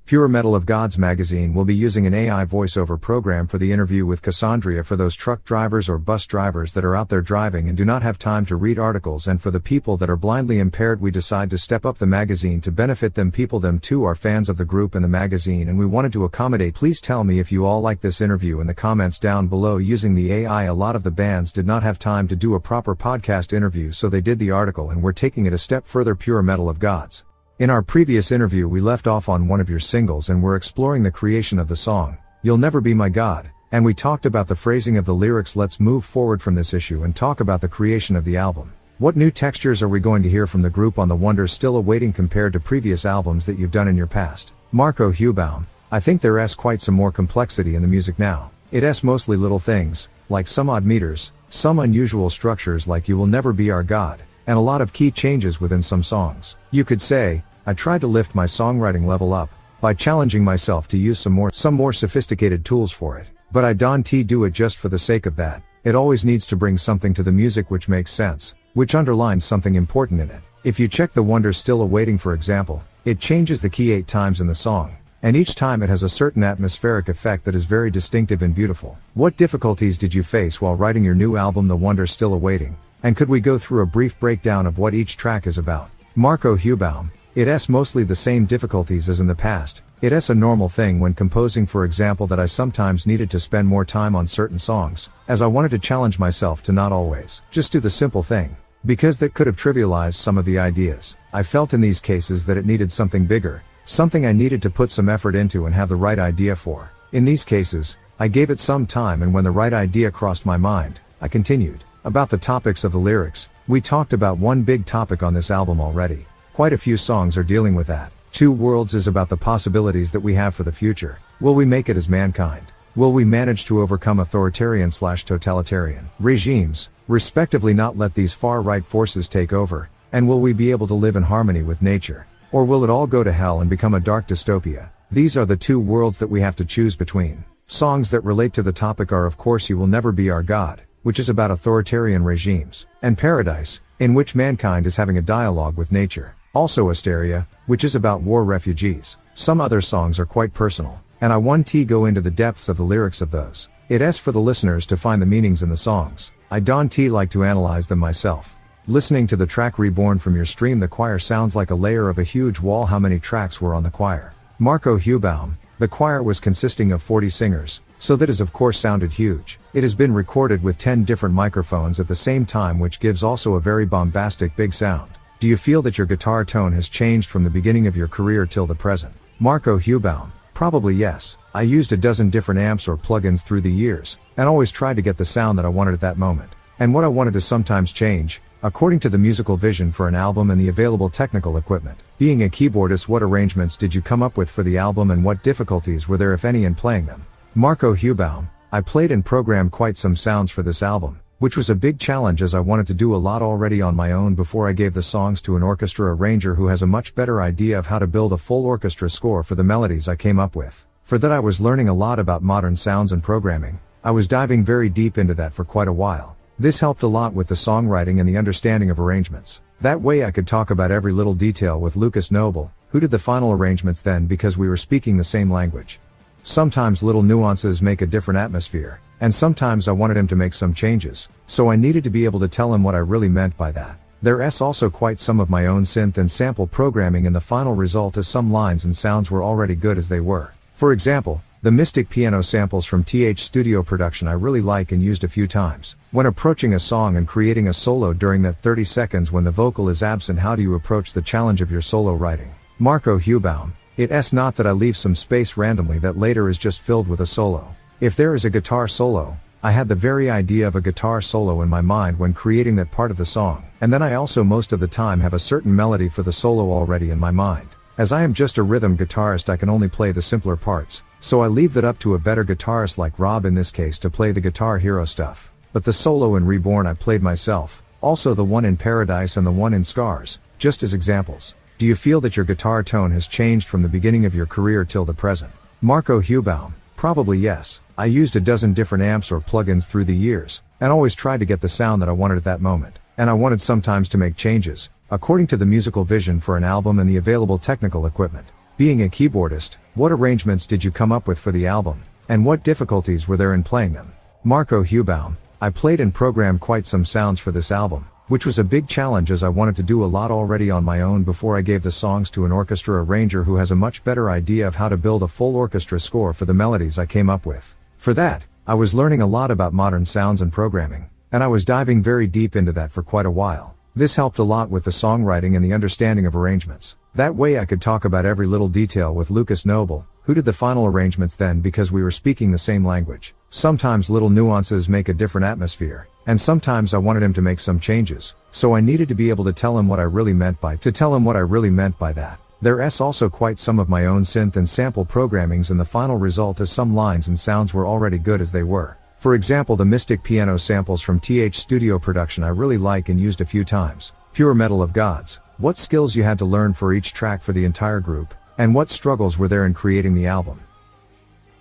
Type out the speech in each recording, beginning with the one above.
Pure Metal of Gods magazine will be using an AI voiceover program for the interview with Xandria for those truck drivers or bus drivers that are out there driving and do not have time to read articles, and for the people that are blindly impaired we decide to step up the magazine to benefit them people. Them too are fans of the group and the magazine, and we wanted to accommodate. Please tell me if you all like this interview in the comments down below using the AI. A lot of the bands did not have time to do a proper podcast interview, so they did the article, and we're taking it a step further. Pure Metal of Gods. In our previous interview we left off on one of your singles and we're exploring the creation of the song, You'll Never Be My God, and we talked about the phrasing of the lyrics. Let's move forward from this issue and talk about the creation of the album. What new textures are we going to hear from the group on the Wonder Still Awaiting compared to previous albums that you've done in your past? Marco Hubaum: I think there's quite some more complexity in the music now. It's mostly little things, like some odd meters, some unusual structures like You Will Never Be Our God, and a lot of key changes within some songs. You could say, I tried to lift my songwriting level up, by challenging myself to use some more sophisticated tools for it. But I don't do it just for the sake of that. It always needs to bring something to the music which makes sense, which underlines something important in it. If you check the Wonder Still Awaiting for example, it changes the key 8 times in the song, and each time it has a certain atmospheric effect that is very distinctive and beautiful. What difficulties did you face while writing your new album The Wonder Still Awaiting? And could we go through a brief breakdown of what each track is about? Marco Hubaum: It's mostly the same difficulties as in the past. It's a normal thing when composing, for example, that I sometimes needed to spend more time on certain songs, as I wanted to challenge myself to not always just do the simple thing, because that could have trivialized some of the ideas. I felt in these cases that it needed something bigger, something I needed to put some effort into and have the right idea for. In these cases, I gave it some time, and when the right idea crossed my mind, I continued. About the topics of the lyrics, we talked about one big topic on this album already. Quite a few songs are dealing with that. Two Worlds is about the possibilities that we have for the future. Will we make it as mankind? Will we manage to overcome authoritarian/totalitarian regimes, respectively, not let these far-right forces take over? And will we be able to live in harmony with nature? Or will it all go to hell and become a dark dystopia? These are the two worlds that we have to choose between. Songs that relate to the topic are of course You Will Never Be Our God, which is about authoritarian regimes, and Paradise, in which mankind is having a dialogue with nature. Also Xandria, which is about war refugees. Some other songs are quite personal, and I want to go into the depths of the lyrics of those. It's for the listeners to find the meanings in the songs. I don't like to analyze them myself. Listening to the track Reborn from your stream, the choir sounds like a layer of a huge wall. How many tracks were on the choir? Marco Hubaum: The choir was consisting of 40 singers, so that is of course sounded huge. It has been recorded with 10 different microphones at the same time, which gives also a very bombastic big sound. Do you feel that your guitar tone has changed from the beginning of your career till the present? Marco Hubaum: Probably yes. I used a dozen different amps or plugins through the years, and always tried to get the sound that I wanted at that moment. And what I wanted to sometimes change, according to the musical vision for an album and the available technical equipment. Being a keyboardist, what arrangements did you come up with for the album, and what difficulties were there, if any, in playing them? Marco Hubaum: I played and programmed quite some sounds for this album, which was a big challenge as I wanted to do a lot already on my own before I gave the songs to an orchestra arranger who has a much better idea of how to build a full orchestra score for the melodies I came up with. For that I was learning a lot about modern sounds and programming. I was diving very deep into that for quite a while. This helped a lot with the songwriting and the understanding of arrangements. That way I could talk about every little detail with Lucas Noble, who did the final arrangements then, because we were speaking the same language. Sometimes little nuances make a different atmosphere, and sometimes I wanted him to make some changes, so I needed to be able to tell him what I really meant by that. There's also quite some of my own synth and sample programming in the final result, as some lines and sounds were already good as they were. For example, the Mystic piano samples from TH Studio Production I really like and used a few times. When approaching a song and creating a solo during that 30 seconds when the vocal is absent, how do you approach the challenge of your solo writing? Marco Hubaum: It's not that I leave some space randomly that later is just filled with a solo. If there is a guitar solo, I had the very idea of a guitar solo in my mind when creating that part of the song, and then I also most of the time have a certain melody for the solo already in my mind. As I am just a rhythm guitarist, I can only play the simpler parts, so I leave that up to a better guitarist like Rob in this case to play the guitar hero stuff. But the solo in Reborn I played myself, also the one in Paradise and the one in Scars, just as examples. Do you feel that your guitar tone has changed from the beginning of your career till the present? Marco Hubaum: Probably yes. I used a dozen different amps or plugins through the years, and always tried to get the sound that I wanted at that moment. And I wanted sometimes to make changes, according to the musical vision for an album and the available technical equipment. Being a keyboardist, what arrangements did you come up with for the album? And what difficulties were there in playing them? Marco Hubaum: I played and programmed quite some sounds for this album, which was a big challenge as I wanted to do a lot already on my own before I gave the songs to an orchestra arranger who has a much better idea of how to build a full orchestra score for the melodies I came up with. For that, I was learning a lot about modern sounds and programming, and I was diving very deep into that for quite a while. This helped a lot with the songwriting and the understanding of arrangements. That way I could talk about every little detail with Lucas Noble, who did the final arrangements then, because we were speaking the same language. Sometimes little nuances make a different atmosphere, and sometimes I wanted him to make some changes, so I needed to be able to tell him what I really meant by that. There's also quite some of my own synth and sample programmings, and the final result is some lines and sounds were already good as they were. For example, the Mystic piano samples from TH Studio Production I really like and used a few times. Pure Metal of Gods: what skills you had to learn for each track for the entire group, and what struggles were there in creating the album?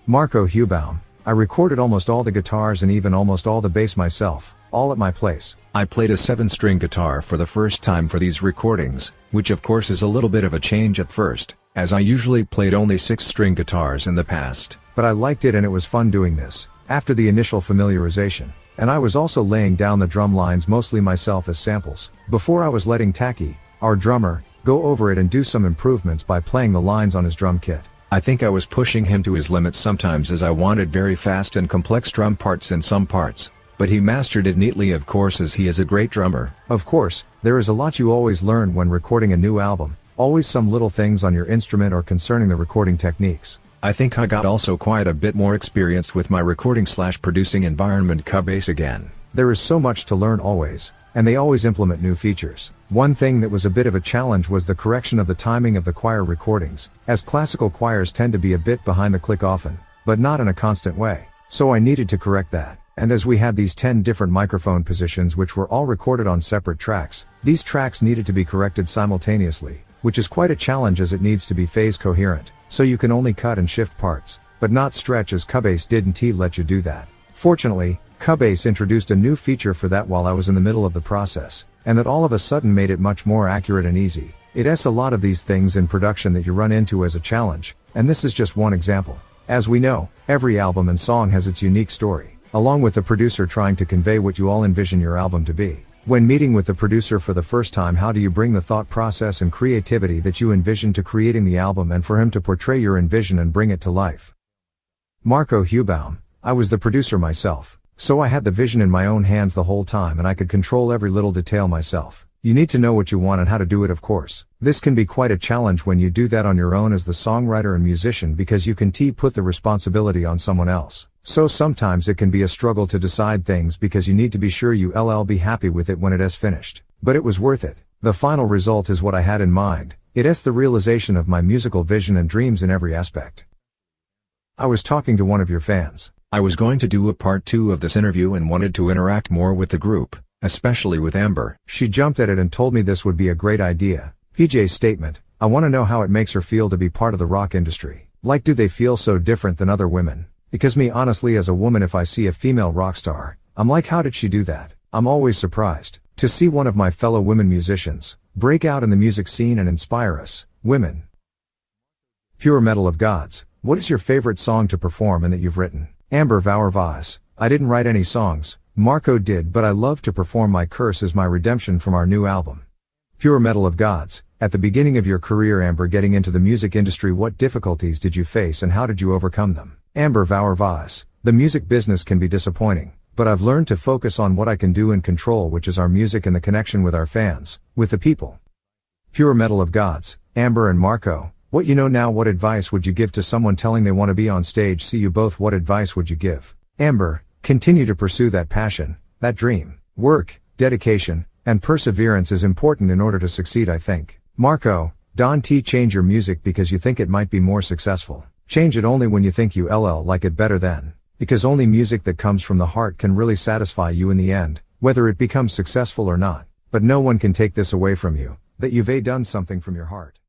Marco Hubaum: I recorded almost all the guitars and even almost all the bass myself, all at my place. I played a 7-string guitar for the first time for these recordings, which of course is a little bit of a change at first, as I usually played only 6-string guitars in the past, but I liked it and it was fun doing this, after the initial familiarization. And I was also laying down the drum lines mostly myself as samples, before I was letting Taki, our drummer, go over it and do some improvements by playing the lines on his drum kit. I think I was pushing him to his limits sometimes, as I wanted very fast and complex drum parts in some parts, but he mastered it neatly, of course, as he is a great drummer. Of course, there is a lot you always learn when recording a new album, always some little things on your instrument or concerning the recording techniques. I think I got also quite a bit more experienced with my recording/producing environment, Cubase again. There is so much to learn always, and they always implement new features. One thing that was a bit of a challenge was the correction of the timing of the choir recordings, as classical choirs tend to be a bit behind the click often, but not in a constant way. So I needed to correct that, and as we had these 10 different microphone positions which were all recorded on separate tracks, these tracks needed to be corrected simultaneously, which is quite a challenge as it needs to be phase coherent, so you can only cut and shift parts, but not stretch, as Cubase didn't let you do that. Fortunately, Cubase introduced a new feature for that while I was in the middle of the process, and that all of a sudden made it much more accurate and easy. It's a lot of these things in production that you run into as a challenge, and this is just one example. As we know, every album and song has its unique story, along with the producer trying to convey what you all envision your album to be. When meeting with the producer for the first time, how do you bring the thought process and creativity that you envision to creating the album, and for him to portray your envision and bring it to life? Marco Hubaum: I was the producer myself, so I had the vision in my own hands the whole time and I could control every little detail myself. You need to know what you want and how to do it, of course. This can be quite a challenge when you do that on your own as the songwriter and musician, because you can put the responsibility on someone else. So sometimes it can be a struggle to decide things because you need to be sure you'll be happy with it when it is finished. But it was worth it. The final result is what I had in mind. It's the realization of my musical vision and dreams in every aspect. I was talking to one of your fans. I was going to do a part 2 of this interview and wanted to interact more with the group, especially with Amber. She jumped at it and told me this would be a great idea. PJ's statement: I want to know how it makes her feel to be part of the rock industry. Like, do they feel so different than other women? Because me, honestly, as a woman, if I see a female rock star, I'm like, how did she do that? I'm always surprised to see one of my fellow women musicians break out in the music scene and inspire us, women. Pure Metal of Gods: what is your favorite song to perform and that you've written? Amber Vaz: I didn't write any songs, Marco did, but I love to perform My Curse Is My Redemption from our new album. Pure Metal of Gods: at the beginning of your career, Amber, getting into the music industry, what difficulties did you face and how did you overcome them? Amber Vaz: the music business can be disappointing, but I've learned to focus on what I can do and control, which is our music and the connection with our fans, with the people. Pure Metal of Gods: Amber and Marco, what you know now, what advice would you give to someone telling they want to be on stage? See you both, what advice would you give? Amber: continue to pursue that passion, that dream. Work, dedication, and perseverance is important in order to succeed, I think. Marco: don't change your music because you think it might be more successful. Change it only when you think you'll like it better then. Because only music that comes from the heart can really satisfy you in the end, whether it becomes successful or not. But no one can take this away from you, that you've done something from your heart.